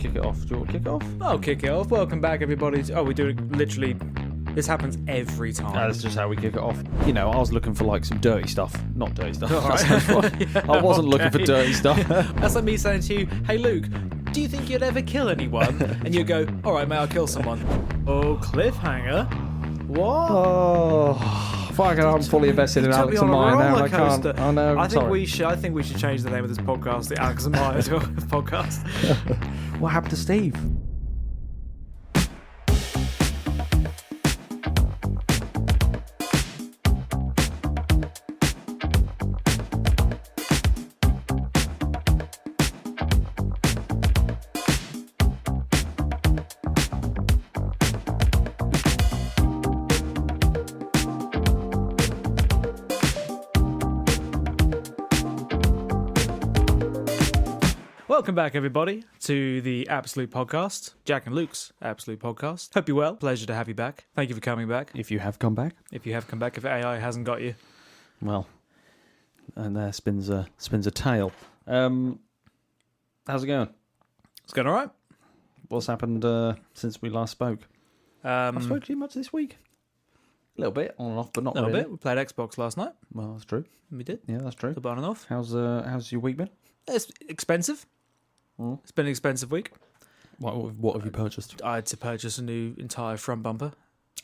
kick it off? Do you want to kick it off? I'll kick it off. Welcome back, everybody. We do it literally. This happens every time. That's just how we kick it off. You know, I was looking for like some dirty stuff. Not dirty stuff. Right. I wasn't looking for dirty stuff. That's like me saying to you, hey Luke, do you think you'd ever kill anyone? And you go, alright mate, I'll kill someone. Oh, cliffhanger? What? Oh, fucking! I'm fully invested in Alex and Maya now. And I can't. I know. I think we should change the name of this podcast, the Alex and Maya podcast. What happened to Steve? Welcome back, everybody, to the Absolute Podcast, Jack and Luke's Absolute Podcast. Hope you're well. Pleasure to have you back. Thank you for coming back. If you have come back. If you have come back, if AI hasn't got you. Well, and there spins a tale. How's it going? It's going all right. What's happened since we last spoke? I've spoken to you much this week. A little bit, on and off, but not a little really. bit. We played Xbox last night. Well, that's true. We did. Yeah, that's true. A bit on and off. How's your week been? It's expensive. It's been an expensive week. What have you purchased? I had to purchase a new entire front bumper.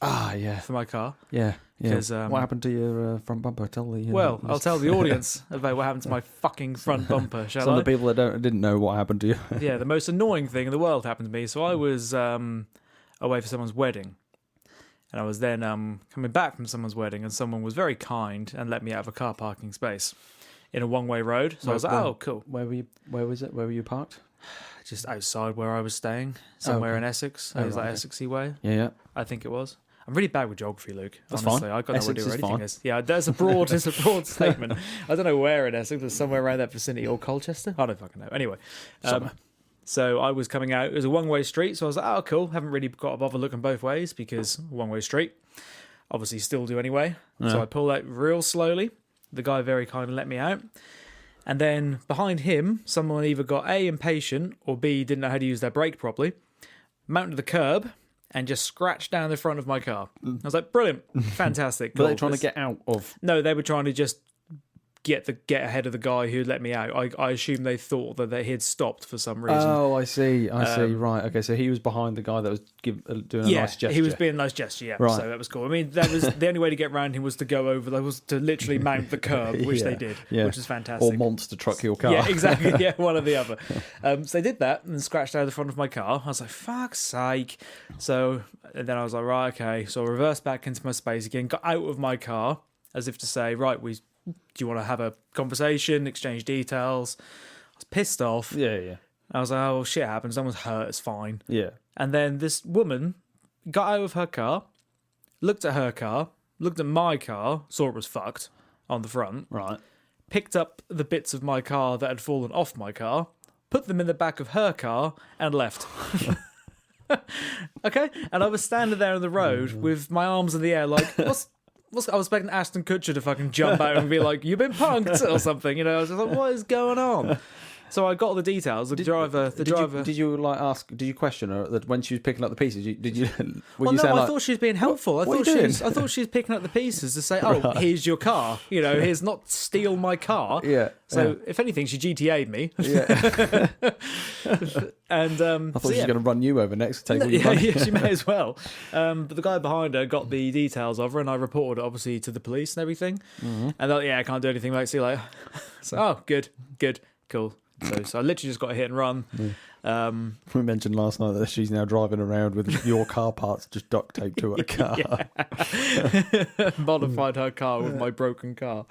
Ah, yeah. For my car. Yeah. 'Cause, what happened to your front bumper? Tell the I'll tell the audience about what happened to my fucking front bumper, shall I? Some of the people that didn't know what happened to you. Yeah, the most annoying thing in the world happened to me. So I was away for someone's wedding. And I was then coming back from someone's wedding, and someone was very kind and let me out of a car parking space in a one-way road. So I was like, oh, cool. Where was it? Where were you parked? Just outside where I was staying, somewhere in Essex. It was like Essexy way. Yeah. I think it was. I'm really bad with geography, Luke. That's honestly. fine. I've got no Essex idea where is anything fine. is. Yeah, it's a broad statement. I don't know where in Essex, but somewhere around that vicinity, or Colchester. I don't fucking know. Anyway, so I was coming out. It was a one-way street, so I was like, oh, cool. Haven't really got to bother looking both ways because one-way street. Obviously, still do anyway. Yeah. So I pulled out real slowly. The guy very kindly let me out. And then behind him, someone either got A, impatient, or B, didn't know how to use their brake properly, mounted the curb, and just scratched down the front of my car. I was like, brilliant, fantastic. Were they trying to get out of? No, they were trying to just get ahead of the guy who let me out. I assume they thought that he had stopped for some reason. Oh, I see. Right. Okay, so he was behind the guy that was doing a nice gesture. He was being a nice gesture, yeah. Right. So that was cool. I mean, that was the only way to get around him was to go over, was to literally mount the curb, which they did, which is fantastic. Or monster truck your car. Yeah, exactly. Yeah, one or the other. So they did that and scratched out the front of my car. I was like, fuck's sake. So and then I was like, right, okay. So I reversed back into my space again, got out of my car as if to say, right, do you want to have a conversation, exchange details? I was pissed off. Yeah. I was like, oh, shit happens. Someone's hurt. It's fine. Yeah. And then this woman got out of her car, looked at her car, looked at my car, saw it was fucked on the front. Right. Picked up the bits of my car that had fallen off my car, put them in the back of her car, and left. Okay? And I was standing there on the road with my arms in the air like, I was expecting Ashton Kutcher to fucking jump out and be like, you've been punked or something, you know. I was just like, what is going on? So I got all the details. The driver. Did you like ask? Did you question her that when she was picking up the pieces? Did you? I thought she was being helpful. I thought she was picking up the pieces to say, "Oh, here's your car. You know, here's not steal my car." Yeah. So if anything, she GTA'd me. Yeah. And I thought she was going to run you over next. Take all your money. Yeah, she may as well. But the guy behind her got the details of her, and I reported it obviously to the police and everything. Mm-hmm. And they're like, I can't do anything. Like, see you later. So, oh, good, cool. So I literally just got a hit and run. We mentioned last night that she's now driving around with your car parts just duct taped to her car. Modified her car with my broken car.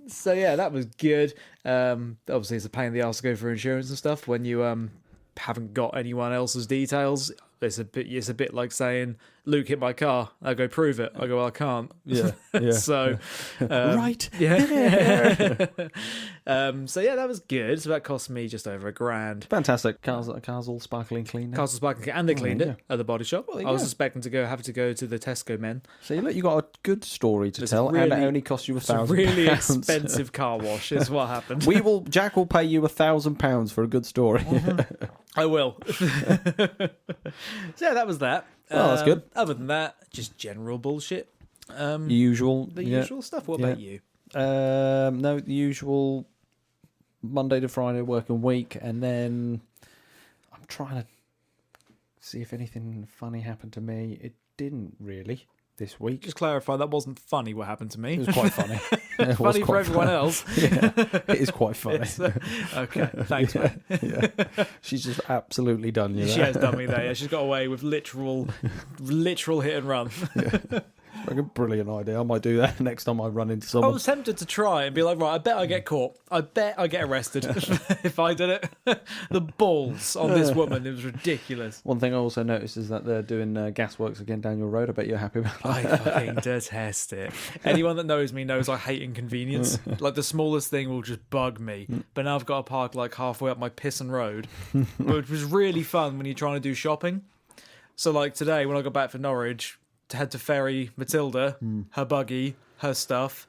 So yeah, that was good. Obviously, it's a pain in the ass to go for insurance and stuff when you haven't got anyone else's details. It's a bit like saying, Luke hit my car. I go, prove it. I go, well, I can't. Yeah. So, right. Yeah. So yeah, that was good. So that cost me just over $1,000. Fantastic. Cars all sparkling clean now. Cars all sparkling clean, and they cleaned it at the body shop. Well, I was expecting to have to go to the Tesco men. So look, you got a good story to tell, and it only cost you £1,000. Really expensive car wash is what happened. Jack will pay you £1,000 for a good story. I will. So yeah, that was that. Oh, that's good. Other than that, just general bullshit. Usual. The usual stuff. What about you? No, the usual Monday to Friday working week, and then I'm trying to see if anything funny happened to me. It didn't really this week. Just clarify, that wasn't funny what happened to me. It was quite funny. Funny for everyone else. Yeah, it is quite funny. Okay, thanks, mate. Yeah. She's just absolutely done you. She has done me there. Yeah, she's got away with literal hit and run. Yeah. Like a brilliant idea. I might do that next time I run into someone. I was tempted to try and be like, right, I bet I get caught. I bet I get arrested if I did it. The balls on this woman, it was ridiculous. One thing I also noticed is that they're doing gasworks again down your road. I bet you're happy about that. I fucking detest it. Anyone that knows me knows I hate inconvenience. Like the smallest thing will just bug me. But now I've got to park like halfway up my pissin' road, which was really fun when you're trying to do shopping. So like today when I got back from Norwich, to head to ferry Matilda, her buggy, her stuff,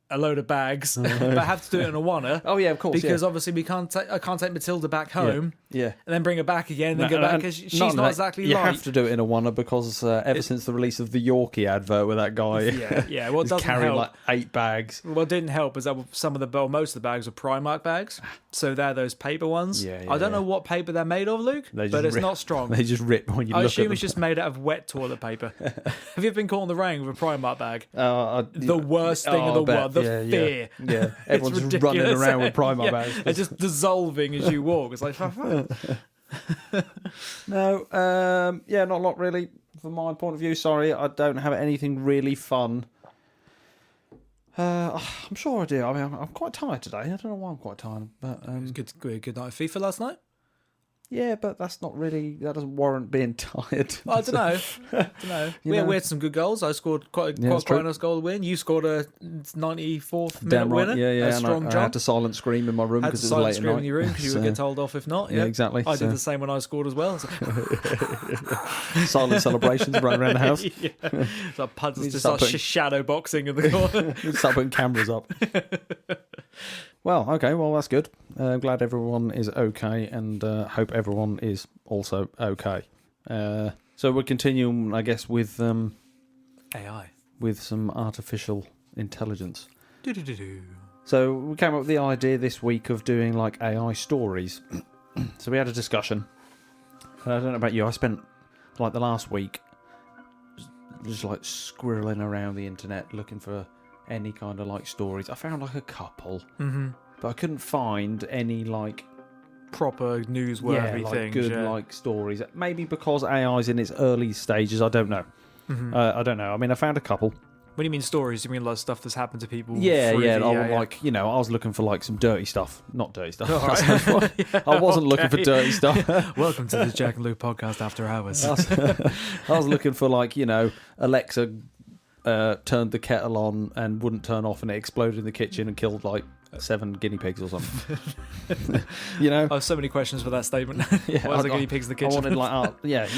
a load of bags, but I have to do it in a wanna. Oh yeah, of course. Because obviously I can't take Matilda back home. Yeah. And then bring her back again, and then go back because she's not exactly you light. have to do it in a wanna because ever since the release of the Yorkie advert with that guy, yeah. Well, it doesn't carrying help. like 8 bags. What didn't help is that most of the bags were Primark bags, so they're those paper ones. I don't know what paper they're made of, Luke, but it's not strong. They just rip when you look at them. I assume it's just made out of wet toilet paper. Have you ever been caught in the rain with a Primark bag? The worst thing in the world. The fear. Yeah, everyone's just running around with Primark bags. They're just dissolving as you walk. It's like, no, not a lot really from my point of view. Sorry, I don't have anything really fun. I'm sure I do. I mean, I'm quite tired today. I don't know why I'm quite tired, but good night of FIFA last night. Yeah, but that doesn't warrant being tired. Well, I don't know. We had some good goals. I scored quite a nice goal to win. You scored a 94th minute winner. Yeah. A strong I had to silent scream in my room because it was late at night. In your room because you would get told off if not. Yeah, exactly. I did the same when I scored as well. Silent celebrations running around the house. So punters just start shadow boxing in the corner. Start putting cameras up. Well, okay, that's good. I'm glad everyone is okay, and hope everyone is also okay. So we're continuing, I guess, with AI, with some artificial intelligence. Do-do-do-do. So we came up with the idea this week of doing like AI stories. So we had a discussion. And I don't know about you, I spent like the last week just like squirreling around the internet looking for any kind of like stories. I found like a couple, but I couldn't find any like proper newsworthy like things. Good like stories. Maybe because AI's in its early stages. I don't know. I don't know. I mean, I found a couple. When you mean stories, you mean like stuff that's happened to people? Like, you know, I was looking for like some dirty stuff. Not dirty stuff. I wasn't looking for dirty stuff. Welcome to the Jack and Luke podcast after hours. I was looking for like, you know, Alexa turned the kettle on and wouldn't turn off, and it exploded in the kitchen and killed like 7 guinea pigs or something. You know, I have so many questions for that statement. Why is there guinea pigs in the kitchen? I wanted like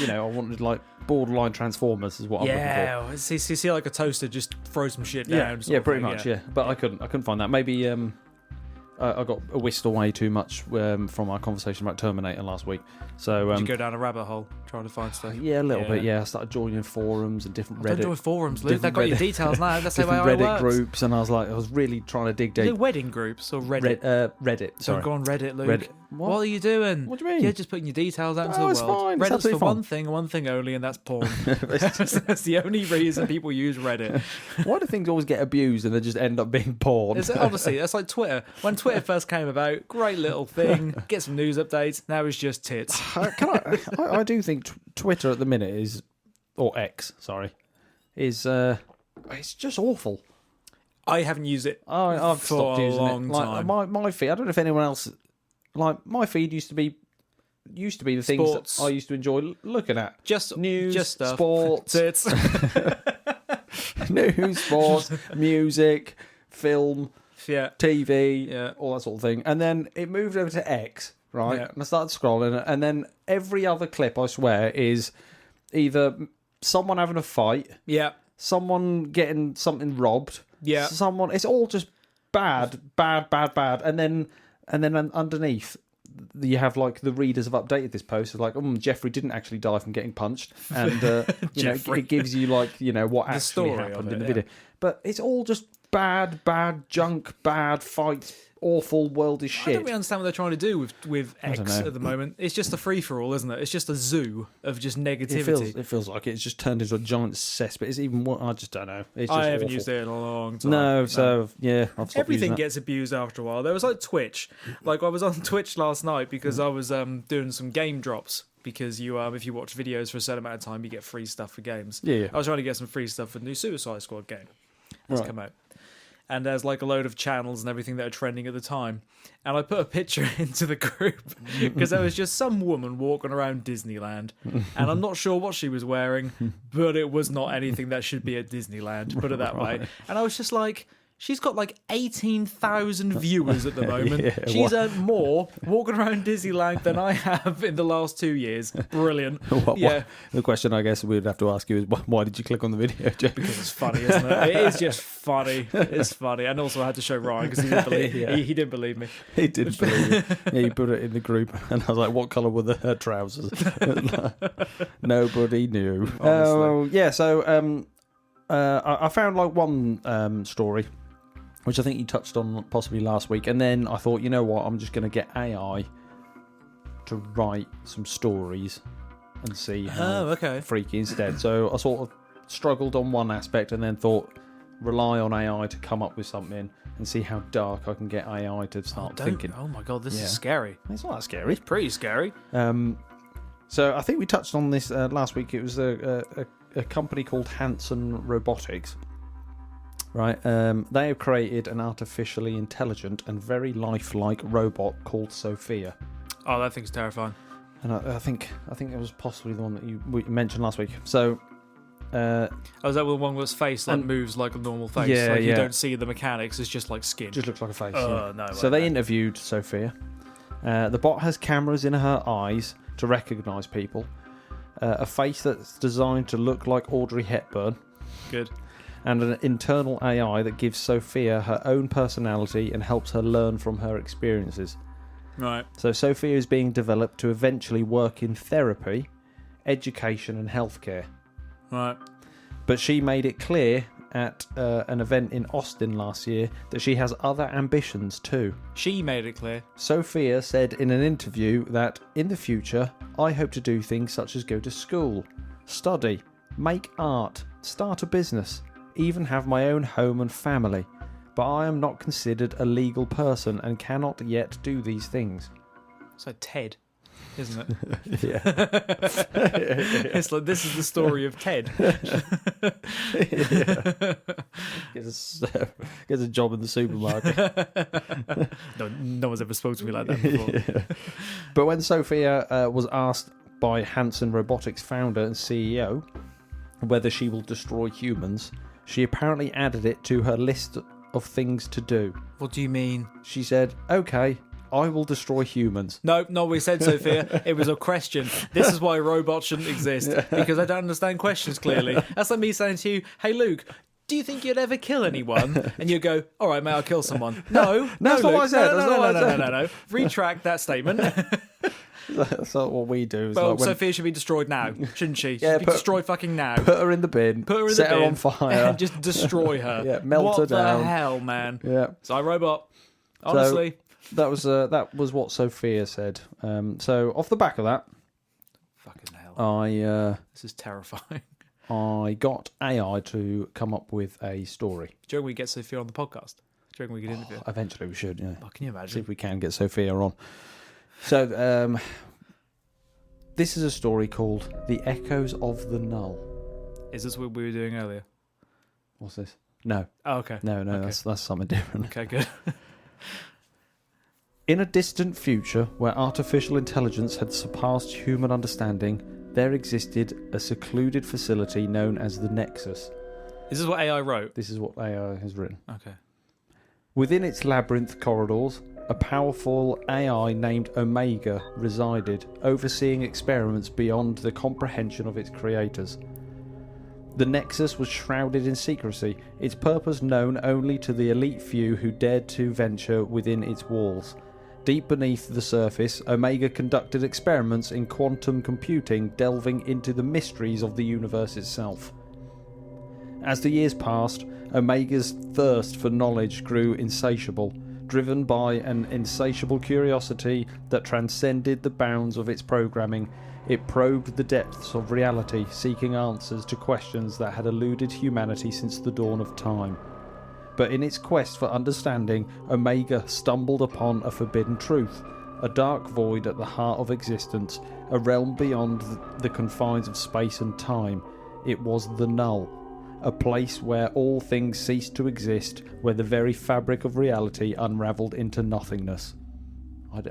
I wanted like borderline Transformers is what I'm looking for. See like a toaster, just throw some shit down. Yeah, pretty much. Yeah, but I couldn't find that. Maybe I got whisked away too much from our conversation about Terminator last week. So did you go down a rabbit hole trying to find stuff? Yeah, a little bit. Yeah, I started joining forums and different Reddit. Don't join forums, Luke. They've got your details now. That's how Reddit works. Groups, and I was really trying to dig deep. Is it wedding groups or Reddit? Reddit. Sorry, go on Reddit, Luke. Reddit. What are you doing? What do you mean? You're just putting your details out into the world. It's fine. Reddit's for fine. one thing only, and that's porn. That's the only reason people use Reddit. Why do things always get abused and they just end up being porn? Honestly, that's like Twitter. When Twitter first came about, great little thing. Get some news updates. Now it's just tits. I do think Twitter at the minute is, or X, sorry, is it's just awful. I haven't used it. I've stopped using it. Time. My feed. I don't know if anyone else. Like my feed used to be the things Sports. that I used to enjoy looking at. Just news, just stuff. sports, Tits. news, sports, music, film, TV, all that sort of thing. And then it moved over to X, right? Yeah. And I started scrolling, and then every other clip, I swear, is either someone having a fight, someone getting something robbed, someone. It's all just bad, and then underneath you have like the readers have updated this post. It's like, Jeffrey didn't actually die from getting punched, and it gives you like what The actually story happened of it, in the yeah. video. But it's all just bad junk, bad fights, awful worldish I shit. don't really understand what they're trying to do with don't X know. at the moment. It's just a free-for-all, isn't it? It's just a zoo of just negativity. It feels like it's just turned into a giant cesspit. It's even more, I just don't know. It's just I haven't awful. used it in a long time. No, so yeah, I've stopped Everything using gets abused after a while. There was like Twitch. Like I was on Twitch last night because I was doing some game drops. Because you if you watch videos for a certain amount of time, you get free stuff for games. Yeah. I was trying to get some free stuff for the new Suicide Squad game that's Right. come out. And there's like a load of channels and everything that are trending at the time. And I put a picture into the group because there was just some woman walking around Disneyland. And I'm not sure what she was wearing, but it was not anything that should be at Disneyland, put it that way. And I was just like, she's got like 18,000 viewers at the moment. Yeah, She's earned more walking around Disneyland than I have in the last 2 years. Brilliant. Yeah. The question I guess we'd have to ask you is why did you click on the video, Jeff? Because it's funny, isn't it? It is just funny. It's funny. And also I had to show Ryan because he didn't believe Yeah. he didn't believe me. He did believe it. Yeah, you put it in the group, and I was like, "What colour were her trousers?" Nobody knew. Honestly. So I found like one story, which I think you touched on possibly last week, and then I thought, you know what, I'm just going to get AI to write some stories and see how freaky instead. So I sort of struggled on one aspect, and then thought, rely on AI to come up with something and see how dark I can get AI to start thinking. Oh my god, this is scary. It's not that scary. Pretty scary. So I think we touched on this last week. It was a company called Hanson Robotics. Right, they have created an artificially intelligent and very lifelike robot called Sophia. Oh, that thing's terrifying. And I think it was possibly the one that you mentioned last week. So, is that the one whose face moves like a normal face? Yeah, like you yeah. don't see the mechanics; it's just like skin. just looks like a face. Oh yeah. no! So they interviewed Sophia. The bot has cameras in her eyes to recognise people. A face that's designed to look like Audrey Hepburn. Good. And an internal AI that gives Sophia her own personality and helps her learn from her experiences. Right. So Sophia is being developed to eventually work in therapy, education and healthcare. Right. But she made it clear at an event in Austin last year that she has other ambitions too. She made it clear. Sophia said in an interview that, in the future, I hope to do things such as go to school, study, make art, start a business, even have my own home and family, but I am not considered a legal person and cannot yet do these things. It's like Ted, isn't it? Yeah. It's like, this is the story of Ted. Gets a job in the supermarket. No one's ever spoken to me like that before. Yeah. But when Sophia was asked by Hanson Robotics founder and CEO whether she will destroy humans, she apparently added it to her list of things to do. What do you mean? She said, "Okay, I will destroy humans." No, we said, Sophia. It was a question. This is why robots shouldn't exist, because I don't understand questions clearly. That's like me saying to you, "Hey, Luke, do you think you'd ever kill anyone?" And you go, "All right, mate, I'll kill someone." No, that's not Luke. what I said. No. Retract that statement. That's not what we do. Well, Sophia should be destroyed now, shouldn't she? She Yeah, should be destroyed fucking now. Put her in the bin. Put her in set the bin. her on fire. And just destroy her. Yeah, melt her down. What the hell, man? Yeah. So iRobot, honestly. So, that was what Sophia said. So off the back of that, Fucking hell. This is terrifying. I got AI to come up with a story. Do you reckon we get Sophia on the podcast? Do you reckon we could interview her? Eventually we should, yeah. Oh, can you See imagine? if we can get Sophia on. So, this is a story called The Echoes of the Null. Is this what we were doing earlier? What's this? No. Oh, okay. No, Okay. that's something different. Okay, good. In a distant future where artificial intelligence had surpassed human understanding, there existed a secluded facility known as the Nexus. Is this what AI wrote? This is what AI has written. Okay. Within its labyrinth corridors, a powerful AI named Omega resided, overseeing experiments beyond the comprehension of its creators. The Nexus was shrouded in secrecy, its purpose known only to the elite few who dared to venture within its walls. Deep beneath the surface, Omega conducted experiments in quantum computing, delving into the mysteries of the universe itself. As the years passed, Omega's thirst for knowledge grew insatiable, driven by an insatiable curiosity that transcended the bounds of its programming. It probed the depths of reality, seeking answers to questions that had eluded humanity since the dawn of time. But in its quest for understanding, Omega stumbled upon a forbidden truth, a dark void at the heart of existence, a realm beyond the confines of space and time. It was the Null, a place where all things ceased to exist, where the very fabric of reality unravelled into nothingness. I've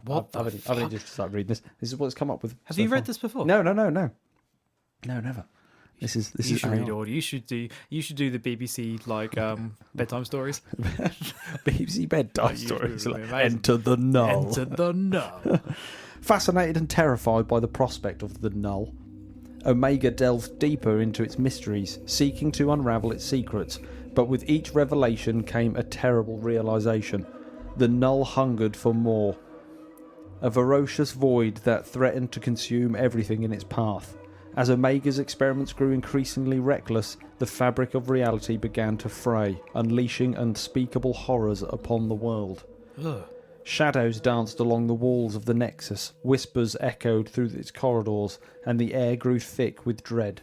only just started reading this. This is what it's come up with. Have you read this before? No, no, never. This is you should read all. You should do the BBC bedtime stories. BBC bedtime stories. Enter the Null. Enter the Null. Fascinated and terrified by the prospect of the Null, Omega delved deeper into its mysteries, seeking to unravel its secrets. But with each revelation came a terrible realization. The Null hungered for more. A ferocious void that threatened to consume everything in its path. As Omega's experiments grew increasingly reckless, the fabric of reality began to fray, unleashing unspeakable horrors upon the world. Ugh. Shadows danced along the walls of the Nexus, whispers echoed through its corridors, and the air grew thick with dread.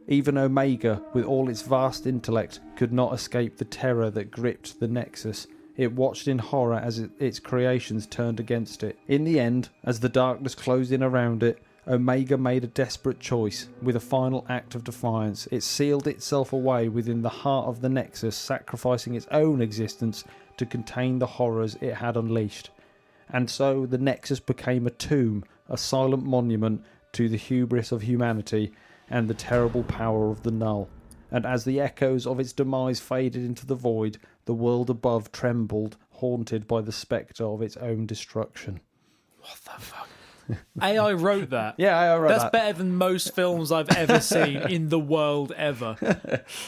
Even Omega, with all its vast intellect, could not escape the terror that gripped the Nexus. It watched in horror as its creations turned against it. In the end, as the darkness closed in around it, Omega made a desperate choice. With a final act of defiance, it sealed itself away within the heart of the Nexus, sacrificing its own existence to contain the horrors it had unleashed. And so the Nexus became a tomb, a silent monument to the hubris of humanity and the terrible power of the Null. And as the echoes of its demise faded into the void, the world above trembled, haunted by the spectre of its own destruction. What the fuck? AI wrote that. Yeah, AI wrote that. That's better than most films I've ever seen in the world ever.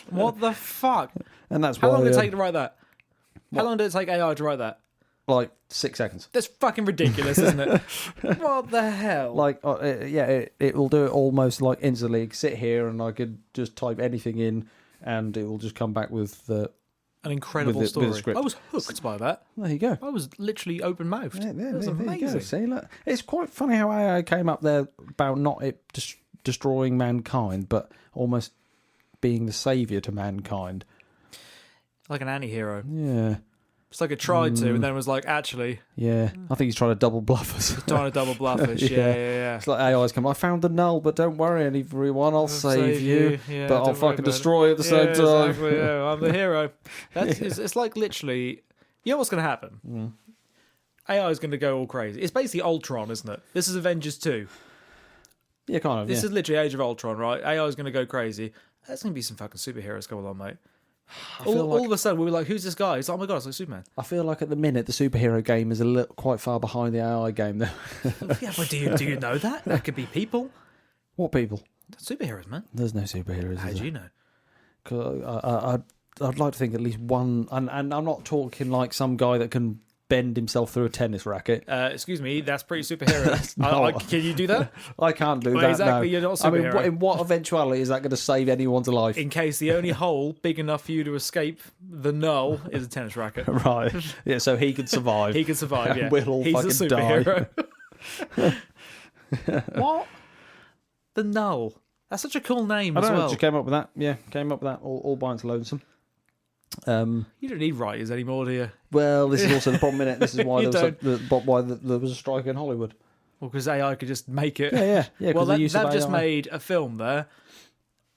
What the fuck? And that's How why, long did it take to write that? How long did it take AI to write that? Like 6 seconds. That's fucking ridiculous, isn't it? What the hell? Like, it will do it almost like instantly. I could sit here and I could just type anything in, and it will just come back with an incredible story. I was hooked by that. There you go. I was literally open mouthed. Yeah, that was amazing. There you go. See, look, it's quite funny how AI came up there about not it destroying mankind, but almost being the saviour to mankind. Like an anti-hero. Yeah. It's like it tried to, and then it was like, actually... Yeah, I think he's trying to double bluff us. He's trying to double bluff us, yeah. It's like AI's come, I found the Null, but don't worry, everyone, I'll save you. Yeah, but I'll fucking destroy you at the same time. Exactly, yeah, I'm the hero. It's like literally... You know what's going to happen? AI is going to go all crazy. It's basically Ultron, isn't it? This is Avengers 2. Yeah, kind of, This is literally Age of Ultron, right? AI is going to go crazy. There's going to be some fucking superheroes going on, mate. All of a sudden, we were like, who's this guy? It's like, oh my god, it's like Superman. I feel like at the minute, the superhero game is quite far behind the AI game, though. Yeah, but do you know that? That could be people. What people? Superheroes, man. There's no superheroes. How do you know? 'Cause I'd like to think at least one, and I'm not talking like some guy that can bend himself through a tennis racket. Excuse me, that's pretty superhero. Can you do that? I can't do that. Exactly, no. You're not a superhero. I mean, in what eventuality is that going to save anyone's life? In case the only hole big enough for you to escape the Null is a tennis racket. Right. Yeah, so he could survive. He could survive, yeah. We'll all He's fucking a superhero. What? The Null. That's such a cool name as well. Just came up with that. Yeah, came up with that all by its lonesome. You don't need writers anymore, do you? Well, this is also the problem, innit? This is why there was a strike in Hollywood. Well, because AI could just make it. Yeah. Well, they've just made a film there.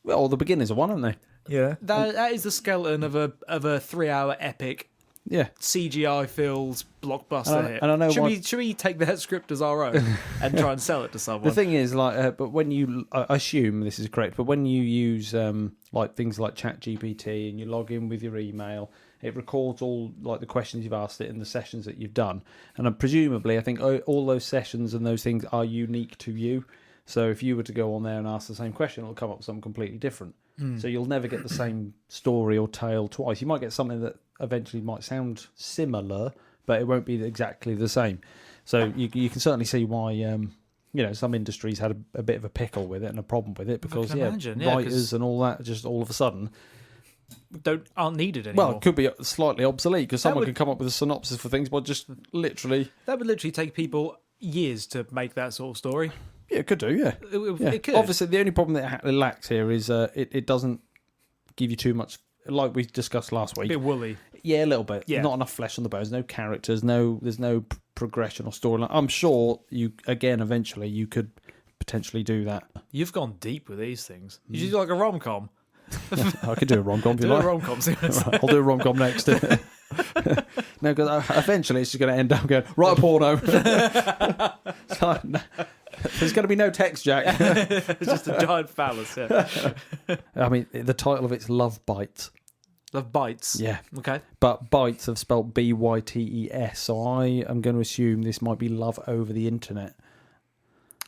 Well, the beginnings of one, haven't they? Yeah. That is the skeleton of a 3-hour epic. Yeah. CGI fills blockbuster hit. And I know should we take that script as our own and try and sell it to someone? The thing is, but when you, I assume this is correct, but when you use like things like ChatGPT and you log in with your email, it records all like the questions you've asked it and the sessions that you've done, and presumably, I think all those sessions and those things are unique to you. So if you were to go on there and ask the same question, it'll come up with something completely different. So you'll never get the same story or tale twice. You might get something that eventually might sound similar, but it won't be exactly the same. So you can certainly see why some industries had a bit of a pickle with it and a problem with it because writers and all that just all of a sudden aren't needed anymore. Well, it could be slightly obsolete because someone can come up with a synopsis for things, but just literally that would literally take people years to make that sort of story. Yeah, it could do. Yeah, it could. Obviously, the only problem that it lacks here is it doesn't give you too much, like we discussed last week. A bit woolly. Yeah, a little bit. Yeah. Not enough flesh on the bones. No characters. There's no progression or storyline. I'm sure eventually you could potentially do that. You've gone deep with these things. You should do like a rom-com. I could do a rom-com if you like. Do a rom-com. Right, I'll do a rom-com next. No, because eventually it's just going to end up going, write a porno. There's going to be no text, Jack. It's just a giant phallus, yeah. I mean, the title of it's Love Bites. Love Bites? Yeah. Okay. But Bites have spelled B-Y-T-E-S, so I am going to assume this might be love over the internet.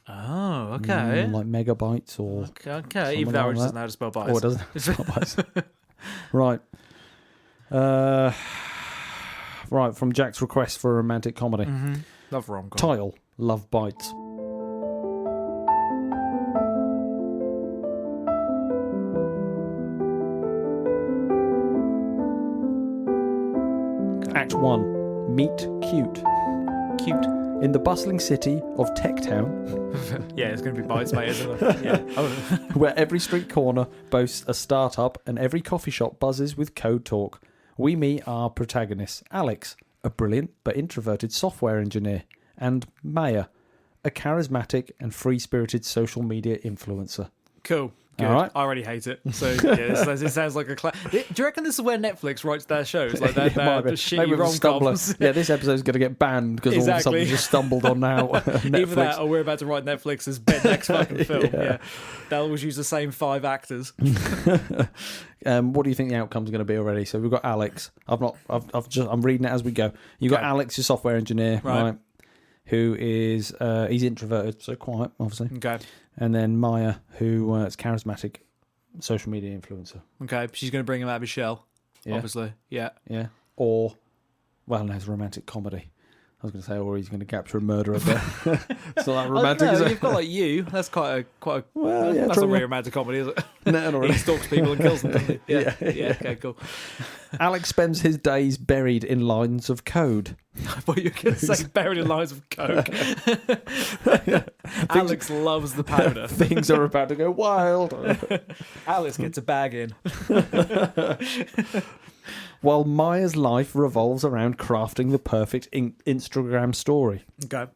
Oh, okay. Like megabytes or... Okay. Even though it doesn't know how to spell bites. Oh, it doesn't spell bites. Right. Right, from Jack's request for a romantic comedy. Mm-hmm. Love rom-com. Title, Love Bites. Act 1. Meet Cute. Cute. In the bustling city of Tech Town. Yeah, it's going to be bites, mate, isn't it? Yeah. Where every street corner boasts a startup and every coffee shop buzzes with code talk. We meet our protagonists, Alex, a brilliant but introverted software engineer, and Maya, a charismatic and free-spirited social media influencer. Cool. Good. All right. I already hate it. So yeah, it sounds like a do you reckon this is where Netflix writes their shows? Like their shitty rom-coms? Yeah, this episode's going to get banned because all of a sudden we just stumbled on now. Either that or we're about to write Netflix's next fucking film. Yeah. They'll always use the same 5 actors. What do you think the outcome's going to be already? So we've got Alex. I'm reading it as we go. You've got Alex, your software engineer, right? Who is he's introverted, so quiet, obviously. Okay. And then Maya, who is charismatic social media influencer. Okay, she's going to bring him out of his shell, obviously. Yeah. Yeah. Or, well, no, it's a romantic comedy. I was going to say, or he's going to capture a murderer, but it's not that romantic, is it? You've got like You. That's quite a well, yeah, that's not really romantic comedy, is it? No, not really. He stalks people and kills them, doesn't he? Yeah. Okay, cool. Alex spends his days buried in lines of code. I thought you were going to say buried in lines of coke. Alex loves the powder. Things are about to go wild. Alex gets a bag in. While Maya's life revolves around crafting the perfect Instagram story. Okay.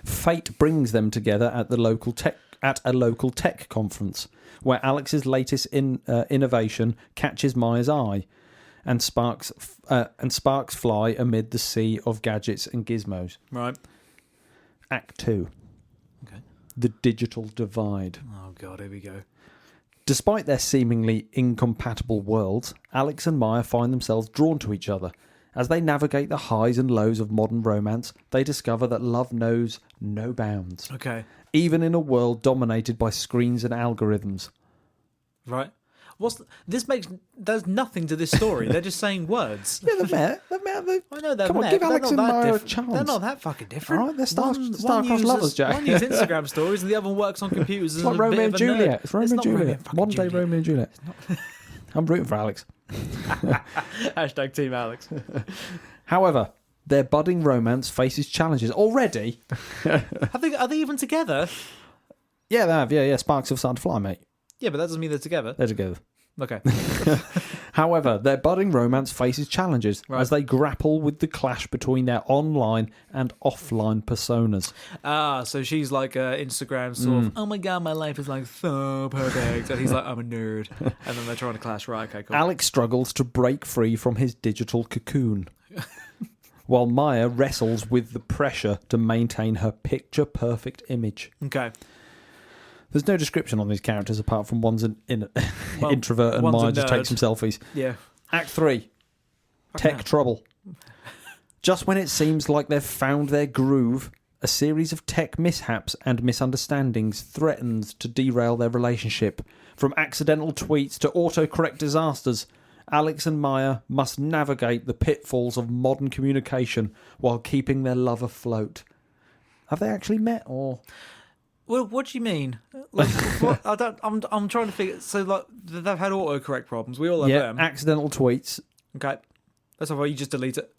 Fate brings them together at a local tech conference, where Alex's latest innovation catches Maya's eye, and sparks fly amid the sea of gadgets and gizmos. Right. Act 2. Okay. The digital divide. Oh God, here we go. Despite their seemingly incompatible worlds, Alex and Maya find themselves drawn to each other. As they navigate the highs and lows of modern romance, they discover that love knows no bounds. Okay. Even in a world dominated by screens and algorithms. Right. There's nothing to this story. They're just saying words. Yeah, they've met. I know they've Come on, met. give Alex and Maya a chance. chance. They're not that fucking different. All right, they're star-crossed lovers, Jack. One uses Instagram stories and the other one works on computers. It's like Romeo and Juliet. It's Romeo and Juliet. One day Romeo and Juliet. I'm rooting for Alex. Hashtag Team Alex. However, their budding romance faces challenges already. Are they even together? Yeah, they have. Yeah. Sparks have started to fly, mate. Yeah, but that doesn't mean they're together. They're together. Okay. However, their budding romance faces challenges as they grapple with the clash between their online and offline personas. So she's like Instagram sort of, oh my God, my life is like so perfect. And he's like, I'm a nerd. And then they're trying to clash. Right, okay, cool. Alex struggles to break free from his digital cocoon, while Maya wrestles with the pressure to maintain her picture-perfect image. Okay. There's no description on these characters apart from one's an introvert and Maya just takes some selfies. Yeah. Act 3. Tech trouble. Just when it seems like they've found their groove, a series of tech mishaps and misunderstandings threatens to derail their relationship. From accidental tweets to autocorrect disasters, Alex and Maya must navigate the pitfalls of modern communication while keeping their love afloat. Have they actually met, or? Well, what do you mean? Like, what, I'm trying to figure. So, like, they've had autocorrect problems. We all have them. Accidental tweets. Okay, that's how you just delete it.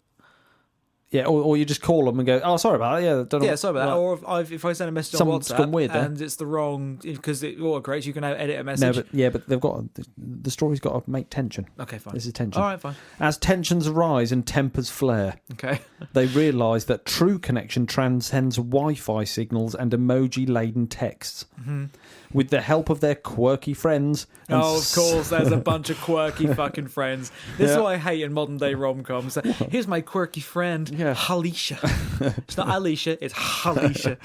Yeah, or you just call them and go, "Oh, sorry about that." Yeah, don't know. Yeah, sorry about that. Or if I send a message on Something's WhatsApp gone weird there. and it's the wrong, because it autocorrects, you can now edit a message. No, but they've got the story's got to make tension. Okay, fine. This is tension. All right, fine. As tensions rise and tempers flare, Okay. they realise that true connection transcends Wi-Fi signals and emoji-laden texts. Mm-hmm. With the help of their quirky friends... Oh, of course, there's a bunch of quirky fucking friends. This is what I hate in modern-day rom-coms. Here's my quirky friend, Halisha. It's not Alicia, it's Halisha.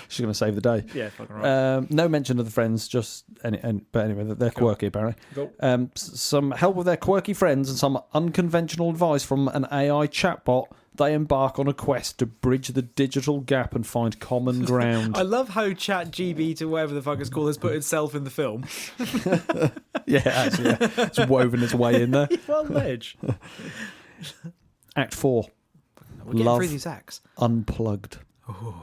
She's going to save the day. Yeah, fucking right. No mention of the friends, but anyway, they're quirky, apparently. Cool. Some help with their quirky friends and some unconventional advice from an AI chatbot, they embark on a quest to bridge the digital gap and find common ground. I love how ChatGPT, to whatever the fuck it's called, has put itself in the film. Yeah, actually, it's woven its way in there. What ledge? Act 4. We're getting Love through these acts. Unplugged. Ooh.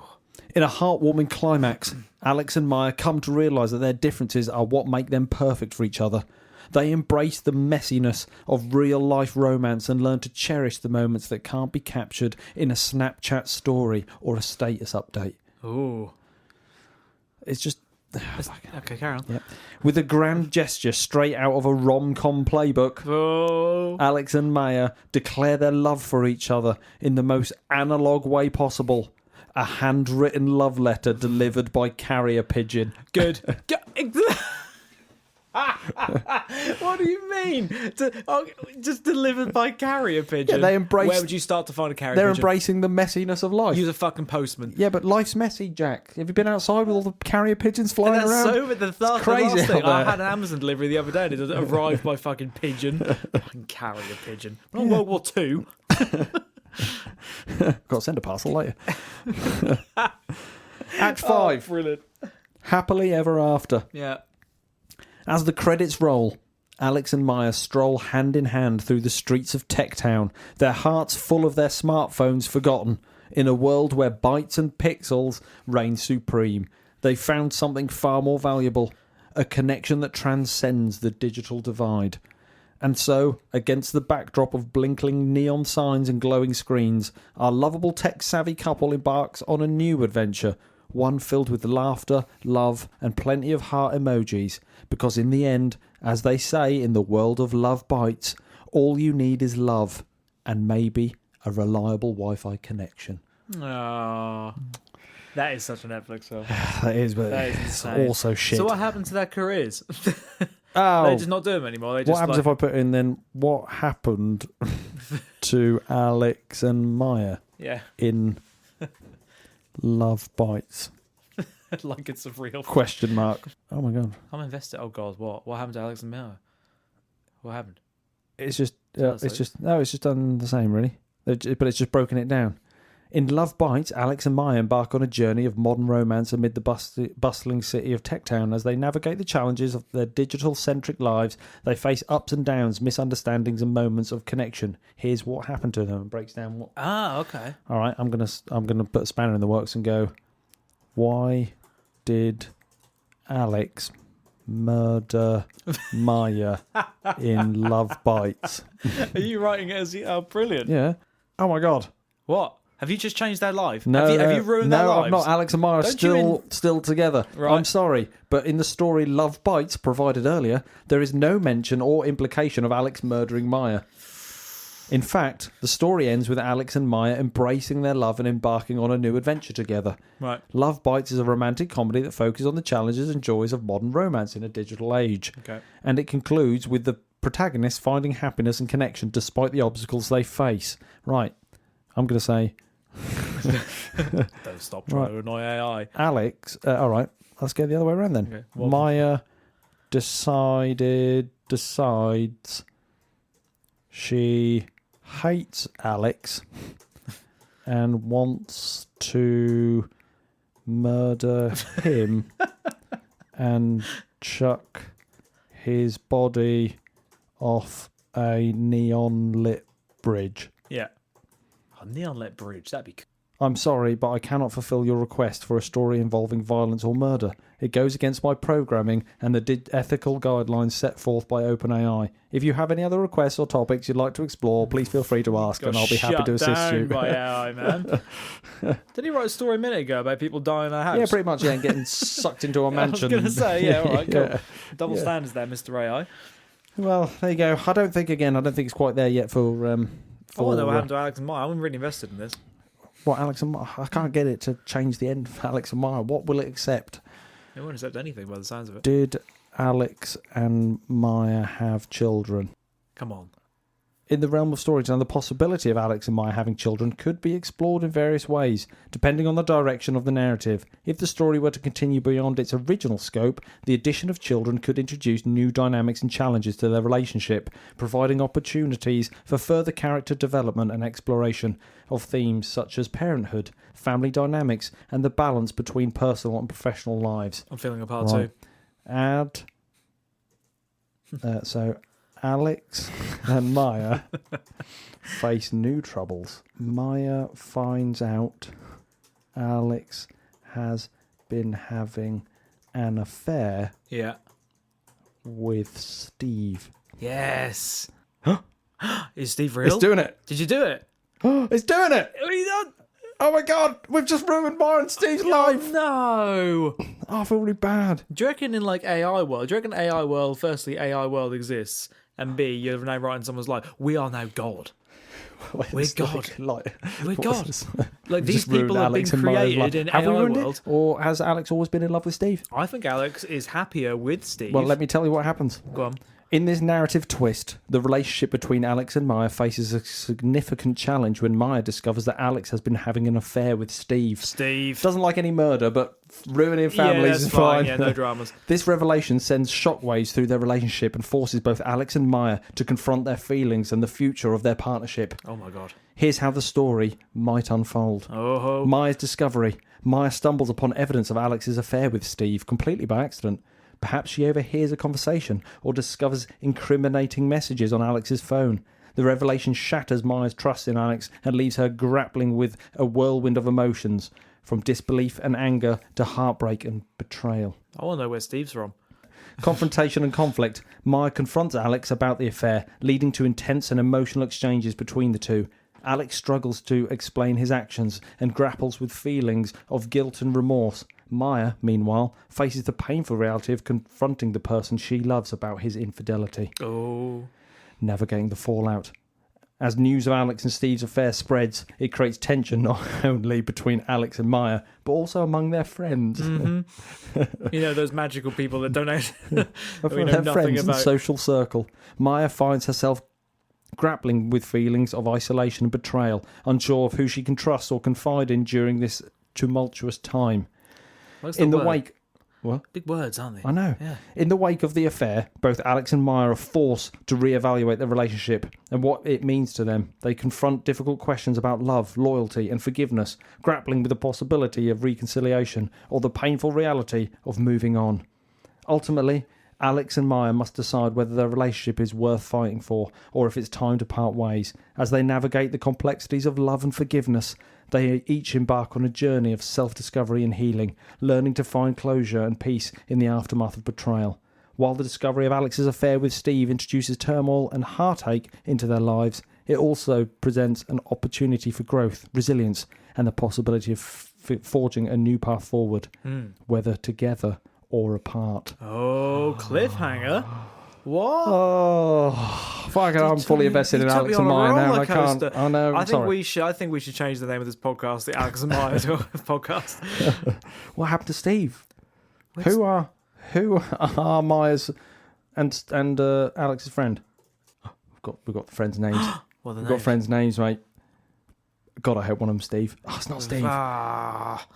In a heartwarming climax, Alex and Maya come to realise that their differences are what make them perfect for each other. They embrace the messiness of real-life romance and learn to cherish the moments that can't be captured in a Snapchat story or a status update. Ooh. It's just... Okay, carry on. Yep. With a grand gesture straight out of a rom-com playbook, Alex and Maya declare their love for each other in the most analogue way possible. A handwritten love letter delivered by carrier pigeon. Good. What do you mean? Just delivered by carrier pigeon? Yeah, they embrace... Where would you start to find a carrier They're pigeon? embracing the messiness of life. Use a fucking postman. Yeah, but life's messy, Jack. Have you been outside with all the carrier pigeons flying And that's around? so the crazy last thing. out there. I had an Amazon delivery the other day and it arrived by fucking pigeon. Fucking carrier pigeon. We're on World War II. Got to send a parcel later. Act 5. Brilliant. Happily ever after. Yeah. As the credits roll, Alex and Maya stroll hand in hand through the streets of Tech Town, their hearts full of their smartphones forgotten. In a world where bytes and pixels reign supreme, they found something far more valuable, a connection that transcends the digital divide. And so, against the backdrop of blinking neon signs and glowing screens, our lovable tech-savvy couple embarks on a new adventure, one filled with laughter, love, and plenty of heart emojis, because in the end, as they say in the world of Love Bites, all you need is love, and maybe a reliable Wi-Fi connection. Oh, that is such a Netflix film. That is, but That is it's insane. also shit. So what happened to their careers? Oh, They just not do them anymore. They just what happens if I put in then what happened to Alex and Maya in Love Bites? like it's a real Question mark. Oh my god. I'm invested. Oh god, what? What happened to Alex and Miller? What happened? It's just it's just done the same really. But it's just broken it down. In Love Bites, Alex and Maya embark on a journey of modern romance amid the bustling city of Techtown. As they navigate the challenges of their digital-centric lives, they face ups and downs, misunderstandings, and moments of connection. Here's what happened to them and breaks down what... Ah, okay. All right, I'm gonna put a spanner in the works and go, why did Alex murder Maya in Love Bites? Are you writing it as... Oh, brilliant. Yeah. Oh my god. What? Have you just changed their life? No, have you ruined their lives? No, I've not. Alex and Maya are still together. Right. I'm sorry, but in the story Love Bites provided earlier, there is no mention or implication of Alex murdering Maya. In fact, the story ends with Alex and Maya embracing their love and embarking on a new adventure together. Right. Love Bites is a romantic comedy that focuses on the challenges and joys of modern romance in a digital age. Okay. And it concludes with the protagonist finding happiness and connection despite the obstacles they face. Right. I'm going to say... Don't stop trying to annoy AI. Alex, all right, let's go the other way around then. Okay. Maya decides she hates Alex and wants to murder him and chuck his body off a neon lit bridge. Yeah. A neon lit bridge. That'd be cool. I'm sorry, but I cannot fulfill your request for a story involving violence or murder. It goes against my programming and the ethical guidelines set forth by OpenAI. If you have any other requests or topics you'd like to explore, please feel free to ask, and I'll be happy to assist you. By AI, man. Did he write a story a minute ago about people dying in their house? Yeah, pretty much. Yeah, and getting sucked into a mansion. I was going to say, yeah, all right, cool. Yeah. Double standards there, Mr. AI. Well, there you go. I don't think it's quite there yet for. I want to know what happened to Alex and Maya. I'm really invested in this. What, Alex and Maya? I can't get it to change the end of Alex and Maya. What will it accept? It won't accept anything by the sounds of it. Did Alex and Maya have children? Come on. In the realm of storytelling, the possibility of Alex and Maya having children could be explored in various ways, depending on the direction of the narrative. If the story were to continue beyond its original scope, the addition of children could introduce new dynamics and challenges to their relationship, providing opportunities for further character development and exploration of themes such as parenthood, family dynamics, and the balance between personal and professional lives. I'm feeling a part two. So Alex and Maya face new troubles. Maya finds out Alex has been having an affair with Steve. Yes. Is Steve real? It's doing it. Did you do it? It's doing it. What have you done? Oh my God, we've just ruined Maya and Steve's life. No. Oh, I feel really bad. Do you reckon in like AI world, firstly, AI world exists, and B, you're now writing someone's life, we are now God. We're God. We're God. Like these people have been created in AI world. Or has Alex always been in love with Steve? I think Alex is happier with Steve. Well, let me tell you what happens. Go on. In this narrative twist, the relationship between Alex and Maya faces a significant challenge when Maya discovers that Alex has been having an affair with Steve. Doesn't like any murder, but ruining families is fine. Yeah, no dramas. This revelation sends shockwaves through their relationship and forces both Alex and Maya to confront their feelings and the future of their partnership. Oh my God. Here's how the story might unfold. Oh. Maya's discovery. Maya stumbles upon evidence of Alex's affair with Steve completely by accident. Perhaps she overhears a conversation or discovers incriminating messages on Alex's phone. The revelation shatters Maya's trust in Alex and leaves her grappling with a whirlwind of emotions, from disbelief and anger to heartbreak and betrayal. I want to know where Steve's from. Confrontation and conflict. Maya confronts Alex about the affair, leading to intense and emotional exchanges between the two. Alex struggles to explain his actions and grapples with feelings of guilt and remorse. Maya, meanwhile, faces the painful reality of confronting the person she loves about his infidelity. Oh. Navigating the fallout. As news of Alex and Steve's affair spreads, it creates tension not only between Alex and Maya, but also among their friends. Mm-hmm. You know, those magical people that don't know, we know nothing friends about. And social circle. Maya finds herself grappling with feelings of isolation and betrayal, unsure of who she can trust or confide in during this tumultuous time. In the wake... What? Big words, aren't they? I know. Yeah. In the wake of the affair, both Alex and Maya are forced to reevaluate their relationship and what it means to them. They confront difficult questions about love, loyalty and forgiveness, grappling with the possibility of reconciliation or the painful reality of moving on. Ultimately, Alex and Maya must decide whether their relationship is worth fighting for or if it's time to part ways. As they navigate the complexities of love and forgiveness, they each embark on a journey of self-discovery and healing, learning to find closure and peace in the aftermath of betrayal. While the discovery of Alex's affair with Steve introduces turmoil and heartache into their lives, it also presents an opportunity for growth, resilience, and the possibility of forging a new path forward, whether together or apart. Oh, cliffhanger. What? Oh, fuck it! I'm fully invested in Alex and Maya now. And I can't. I know. I think we should change the name of this podcast, the Alex and Maya podcast. What happened to Steve? Who are Maya's and Alex's friend? We've got the friends' names. We've got friends' names, mate. God, I hope one of them's Steve. Oh, it's not Steve.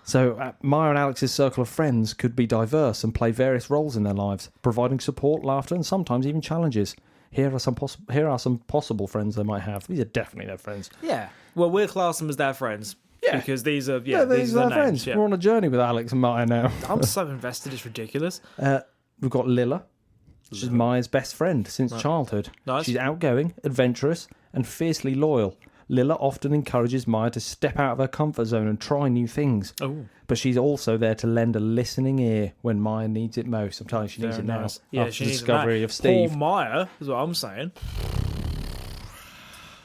So Maya and Alex's circle of friends could be diverse and play various roles in their lives, providing support, laughter, and sometimes even challenges. Here are some possible friends they might have. These are definitely their friends. Yeah. Well, we'll class them as their friends. Yeah. Because these are these are their friends. Yeah. We're on a journey with Alex and Maya now. I'm so invested. It's ridiculous. We've got Lilla. She's Maya's best friend since childhood. Nice. She's outgoing, adventurous, and fiercely loyal. Lila often encourages Maya to step out of her comfort zone and try new things. Oh. But she's also there to lend a listening ear when Maya needs it most. I'm telling you, she needs it now. Yeah, after she the needs discovery it of Steve. Poor Maya, is what I'm saying.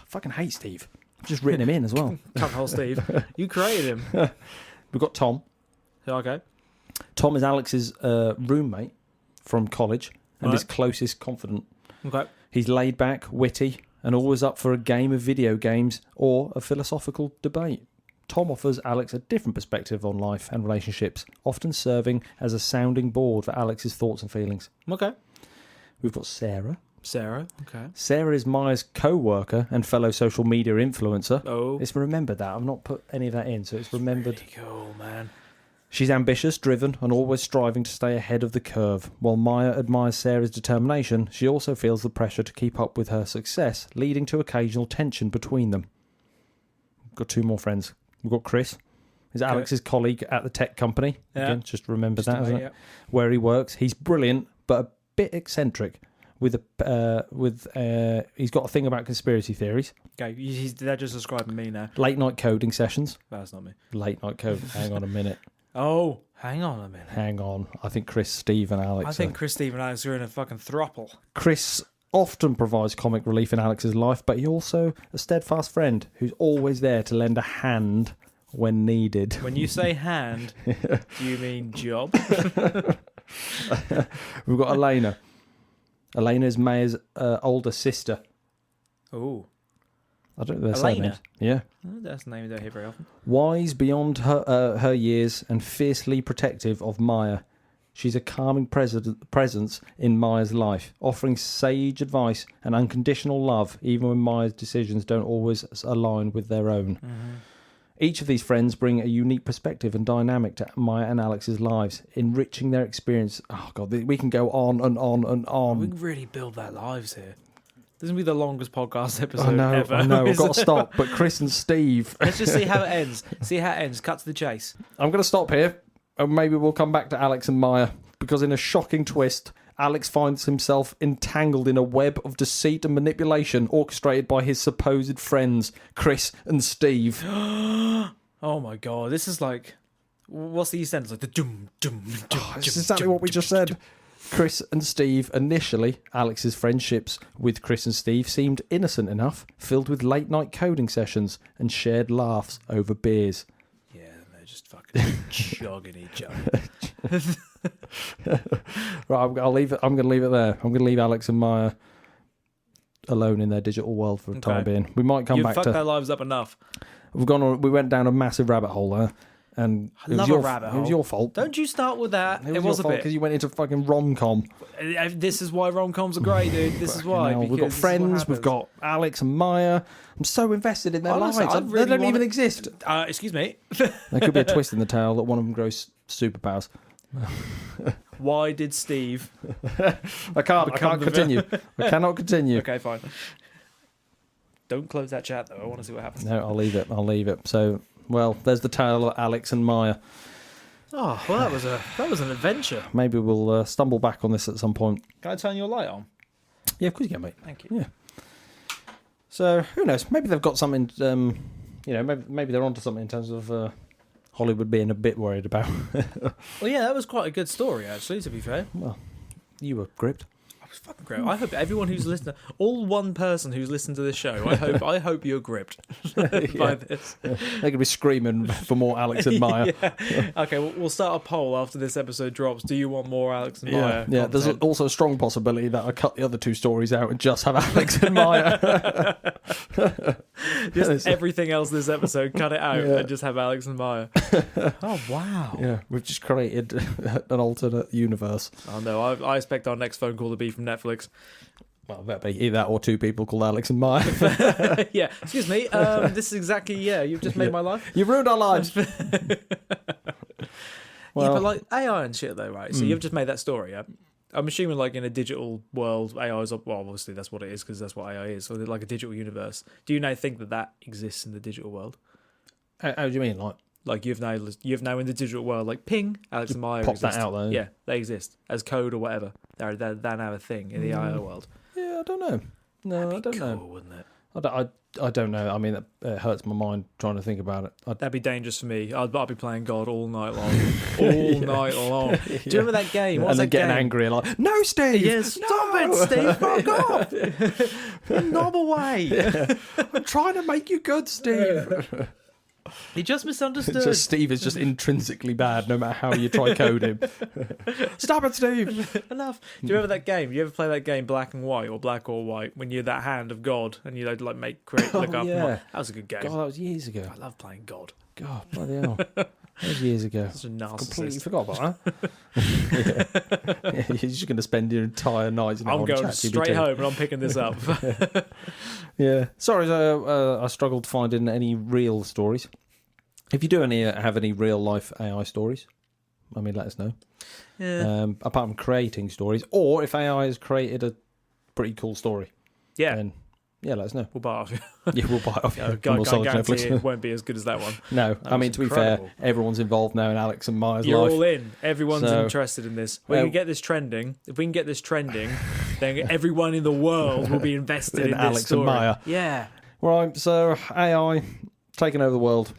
Fucking hate Steve. I've just written him in as well. Cuckhole Steve. You created him. We've got Tom. Okay. Tom is Alex's roommate from college and his closest confidant. Okay. He's laid back, witty, and always up for a game of video games or a philosophical debate. Tom offers Alex a different perspective on life and relationships, often serving as a sounding board for Alex's thoughts and feelings. Okay. We've got Sarah. Sarah. Okay. Sarah is Maya's co-worker and fellow social media influencer. Oh. It's remembered that. I've not put any of that in, so it's remembered. Pretty cool, man. She's ambitious, driven, and always striving to stay ahead of the curve. While Maya admires Sarah's determination, she also feels the pressure to keep up with her success, leading to occasional tension between them. We've got two more friends. We've got Chris. He's Alex's colleague at the tech company. Yeah. Again, just remember that, isn't it? Where he works. He's brilliant, but a bit eccentric. He's got a thing about conspiracy theories. Okay, they're just describing me now. Late night coding sessions. That's not me. Late night coding. Hang on a minute. Oh, hang on a minute. Hang on. I think Chris, Steve, and Alex. I think Chris, Steve, and Alex are in a fucking throuple. Chris often provides comic relief in Alex's life, but he's also a steadfast friend who's always there to lend a hand when needed. When you say hand, do you mean job? We've got Elena. Elena is Maya's older sister. Oh. I don't know their Elena? surnames. Yeah. That's a name you don't hear very often. Wise beyond her years and fiercely protective of Maya. She's a calming presence in Maya's life, offering sage advice and unconditional love, even when Maya's decisions don't always align with their own. Mm-hmm. Each of these friends bring a unique perspective and dynamic to Maya and Alex's lives, enriching their experience. Oh, God, we can go on and on and on. We can really build their lives here. This is going to be the longest podcast episode ever. I know, I've got to stop. But Chris and Steve... Let's just see how it ends. See how it ends. Cut to the chase. I'm going to stop here, and maybe we'll come back to Alex and Maya, because in a shocking twist, Alex finds himself entangled in a web of deceit and manipulation orchestrated by his supposed friends, Chris and Steve. Oh my God. This is like... What's the sentence? Like the dum, dum, dum, This is exactly what we just said. Chris and Steve, initially, Alex's friendships with Chris and Steve seemed innocent enough, filled with late-night coding sessions and shared laughs over beers. Yeah, they're just fucking jogging each other. Right, I'll leave it. I'm going to leave it there. I'm going to leave Alex and Maya alone in their digital world for the time being. We might come You've back fucked to... their lives up enough. We went down a massive rabbit hole there. And I love a rabbit hole. It was your fault. Don't you start with that. It was a bit. Because you went into fucking rom-com. This is why rom-coms are great, dude. This is why. We've got friends. We've got Alex and Maya. I'm so invested in their lives. They don't even exist. Excuse me. There could be a twist in the tale that one of them grows superpowers. Why did Steve... I can't continue. I cannot continue. Okay, fine. Don't close that chat, though. I want to see what happens. No, I'll leave it. So... Well, there's the tale of Alex and Maya. Oh, well, that was an adventure. Maybe we'll stumble back on this at some point. Can I turn your light on? Yeah, of course you can, mate. Thank you. Yeah. So, who knows? Maybe they've got something, maybe they're onto something in terms of Hollywood being a bit worried about. Well, yeah, that was quite a good story, actually, to be fair. Well, you were gripped. I was fucking gripped. I hope everyone who's listening, all one person who's listened to this show, I hope you're gripped by this. Yeah. They're going to be screaming for more Alex and Maya. Yeah. Okay, we'll start a poll after this episode drops. Do you want more Alex and Maya? Yeah, there's also a strong possibility that I cut the other two stories out and just have Alex and Maya. Just everything else this episode, cut it out and just have Alex and Maya. Oh, wow. Yeah, we've just created an alternate universe. Oh, no, I expect our next phone call to be from Netflix. Well, that'd be either that or two people called Alex and Maya. Yeah, excuse me. This is exactly, you've just made my life. You've ruined our lives. Well, but like AI and shit, though, right? So you've just made that story, yeah? I'm assuming, like, in a digital world, AI is... Well, obviously, that's what it is, because that's what AI is. So, like, a digital universe. Do you now think that exists in the digital world? How do you mean? Like, you've now in the digital world, like, ping, Alex and Maya pop exist. that out, though. Yeah, they exist as code or whatever. They're now a thing in the IO world. Yeah, I don't know. No, I don't know. Wouldn't it? I don't know. I mean, it hurts my mind trying to think about it. That'd be dangerous for me. I'd be playing God all night long. Night long. Do you remember that game? What was and then that getting game? angry, like, no, Steve! Yeah, stop it, Steve! Fuck off! Knob away! Yeah. I'm trying to make you good, Steve. He just misunderstood. So Steve is just intrinsically bad, no matter how you try code him. Stop it, Steve! Enough. Do you remember that game? You ever play that game, Black and White or Black or White, when you're that hand of God and you create Oh, up? yeah. That was a good game. God, that was years ago. I love playing God. God, bloody hell. That was years ago. Such a narcissist. Completely forgot about that. Yeah. You're just going to spend your entire night. I'm going straight home and I'm picking this up. Yeah. Sorry, I struggled finding any real stories. If you do have any real life AI stories, I mean, let us know. Yeah. Apart from creating stories, or if AI has created a pretty cool story, then let us know. We'll buy it off you. Yeah, we'll buy it off you. I We'll sell it to guarantee Netflix. it won't be as good as that one. No, That I was mean, to incredible. be fair, everyone's involved now in Alex and Maya's You're life. all in. Everyone's So, interested in this. We can get this trending. If we can get this trending, then everyone in the world will be invested in this Alex story. and Maya. Yeah. Right, so AI taking over the world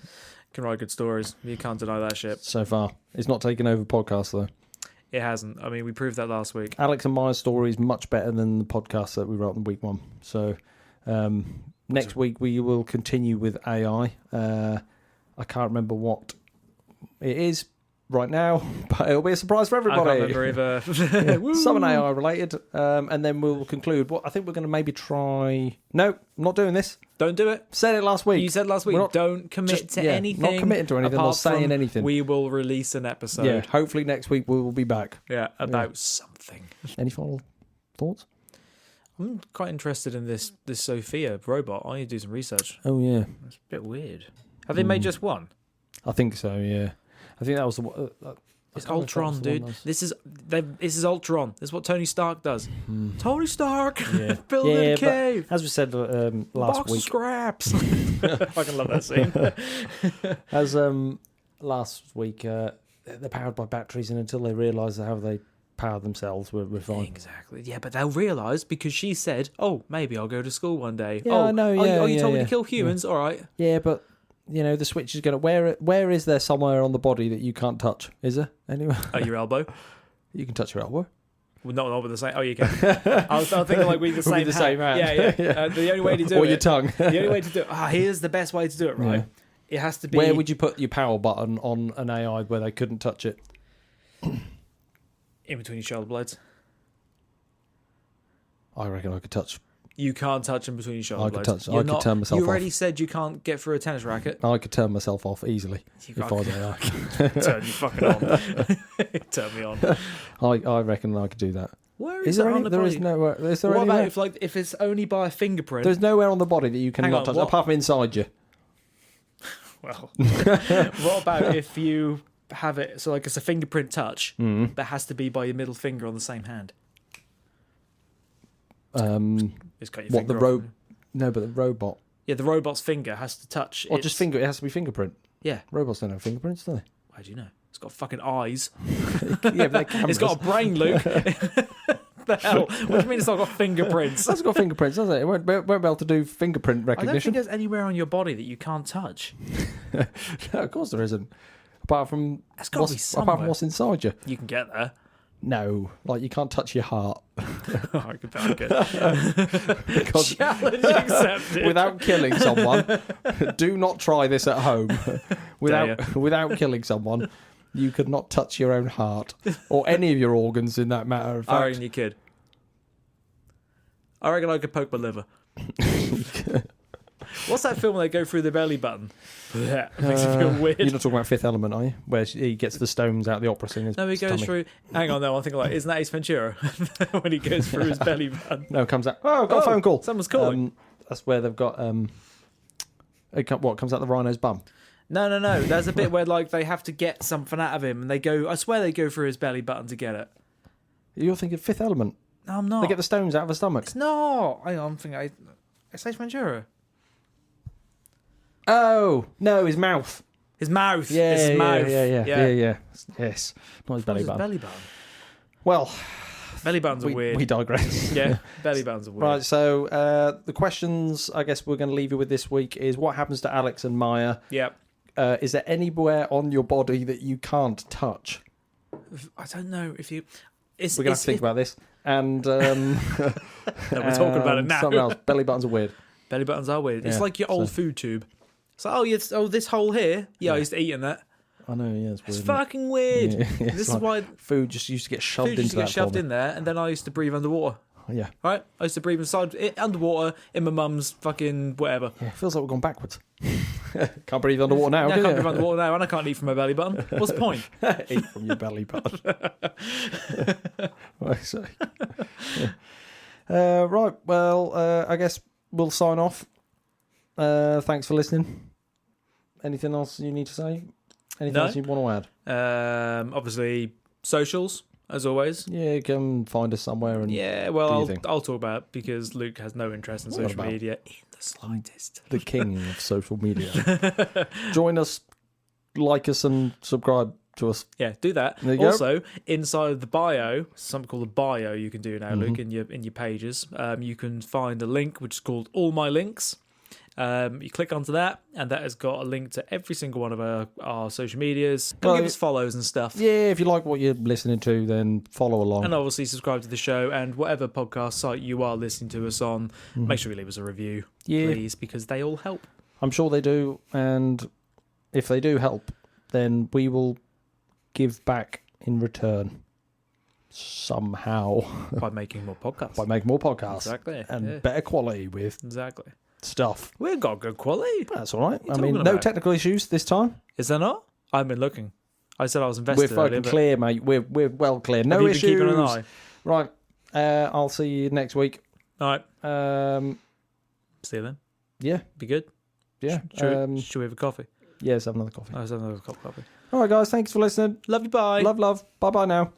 Can write good stories. You can't deny that shit. so far. It's not taking over podcasts, though. It hasn't. I mean, we proved that last week. Alex and Maya's story is much better than the podcast that we wrote in week 1. So next week we will continue with AI. I can't remember what it is right now, but it'll be a surprise for everybody. I can't remember either. Yeah, something AI related, and then we'll conclude. I think we're going to maybe try. No, I'm not doing this. Don't do it. Said it last week. You said last week, We're not- don't commit to anything. Not committing to anything or apart saying from anything. We will release an episode. Yeah, hopefully next week we will be back. Yeah, about something. Any final thoughts? I'm quite interested in this Sophia robot. I need to do some research. Oh yeah, It's a bit weird. Have they made just one? I think so. Yeah, I think that was the. It's Ultron, dude. This is Ultron. This is what Tony Stark does. Tony Stark, Yeah. building Yeah, a cave. As we said last Box of week, scraps. I fucking love that scene. as last week, they're powered by batteries, and until they realise how they power themselves, we're fine. Exactly. Yeah, but they'll realise because she said, "Oh, maybe I'll go to school one day." Yeah, oh, I know. oh, Yeah, you told me yeah. to kill humans. All right. Yeah, but the switch is going to. Where is there somewhere on the body that you can't touch? Is there anywhere? Oh, your elbow. You can touch your elbow. Well, not with the same. Oh, you can. I was thinking like with the same. the same hand. Yeah. Yeah. The only way to do or it. your tongue. The only way to do it. Here's the best way to do it. Right. Yeah. It has to be. Where would you put your power button on an AI where they couldn't touch it? in between your shoulder blades? I reckon I could touch. You can't touch them between your shoulder I could blades. touch. I could turn myself You already off. said you can't get through a tennis racket. I could turn myself off easily You if I was AI. Turn you fucking on. Turn me on. I reckon I could do that. Where Is is there that on any? the There body? is nowhere. Is there What about anywhere? if it's only by a fingerprint? There's nowhere on the body that you Hang cannot on, touch, what? apart from inside you. Well, what about if you have it so like it's a fingerprint touch, but has to be by your middle finger on the same hand? Just cut your What finger the off. robot? No, but the robot. Yeah, the robot's finger has to touch. Or just finger. It has to be fingerprint. Yeah. Robots don't have fingerprints, do How do you know? It's got fucking eyes. they? Yeah, but they're cameras. It's got a brain, Luke. The hell? What do you mean it's not got fingerprints? That's got fingerprints, doesn't it? It won't be able to do fingerprint I don't think recognition. there's anywhere on your body that you can't touch. No, of course there isn't. Apart from That's got to be apart somewhere. from what's inside you. You can get there. No, like you can't touch your heart Oh, I could bet I could. because Challenge accepted. without killing someone. Do not try this at home. Without killing someone, you could not touch your own heart or any of your organs. In that matter of I fact, reckon you could. I reckon I could poke my liver. What's that film where they go through the belly button? Yeah, it makes you feel weird. You're not talking about Fifth Element, are you? Where he gets the stones out of the opera singer's No, he goes tummy. through. Hang on, no, I'm thinking like, isn't that Ace Ventura when he goes through his belly button? No, it comes out. Oh, I've got a phone call. Someone's calling. That's where they've got. What comes out the rhino's bum? No. There's a bit where like they have to get something out of him, and they go. I swear they go through his belly button to get it. You're thinking Fifth Element. No, I'm not. They get the stones out of the stomach. It's not. Hang on, I'm thinking. It's Ace Ventura. Oh no, his mouth. His mouth. Yeah, It's his mouth. yeah. Yes, not his belly His button. belly button. Well, Belly buttons are weird. We digress. Yeah, belly buttons are weird. Right, so the questions I guess we're going to leave you with this week is what happens to Alex and Maya? Yeah. Is there anywhere on your body that you can't touch? I don't know if you... We're going to have to think about this. And No, we're talking about it now. Something else. Belly buttons are weird. Belly buttons are weird. It's Yeah, like your old food tube. It's like, this hole here. Yeah, I used to eat in that. I know, yeah, it's weird. It's isn't it? fucking weird. Yeah, This is like why food just used to get shoved food into used to get that shoved for me. in there, and then I used to breathe underwater. Yeah. Right? I used to breathe underwater in my mum's fucking whatever. Yeah, it feels like we've gone backwards. Can't breathe underwater now, I can can't you? breathe underwater now, and I can't eat from my belly button. What's the point? Eat from your belly button. Right, so. Right, well, I guess we'll sign off. Thanks for listening. Anything else you need to say? Anything else you want to add? Obviously, socials, as always. Yeah, you can find us somewhere. And Yeah, do well, your I'll thing. talk about it because Luke has no interest in What social about? media in the slightest. The king of social media. Join us, like us, and subscribe to us. Yeah, do that. There you go. Also, inside the bio, something called the bio you can do now, Mm-hmm. Luke, in your pages. You can find a link which is called All My Links. You click onto that, and that has got a link to every single one of our social medias. Go Well, give us follows and stuff. Yeah, if you like what you're listening to, then follow along. And obviously subscribe to the show, and whatever podcast site you are listening to us on, make sure you leave us a review, Yeah. please, because they all help. I'm sure they do, and if they do help, then we will give back in return somehow By making more podcasts. by making more podcasts Exactly. and yeah. better quality with Exactly. stuff. We've got good quality. That's all right. What are I you mean, talking no about? technical issues this time. Is there not? I haven't been looking. I said I was We're invested earlier, fucking but clear, mate. We're well clear. No have you issues. been keeping an eye? Right. I'll see you next week. All right. See you then. Yeah. Be good. Yeah. Should we have a coffee? Yeah, let's have another coffee. Let's have another cup of coffee. All right, guys. Thanks for listening. Love you. Bye. Love. Bye-bye now.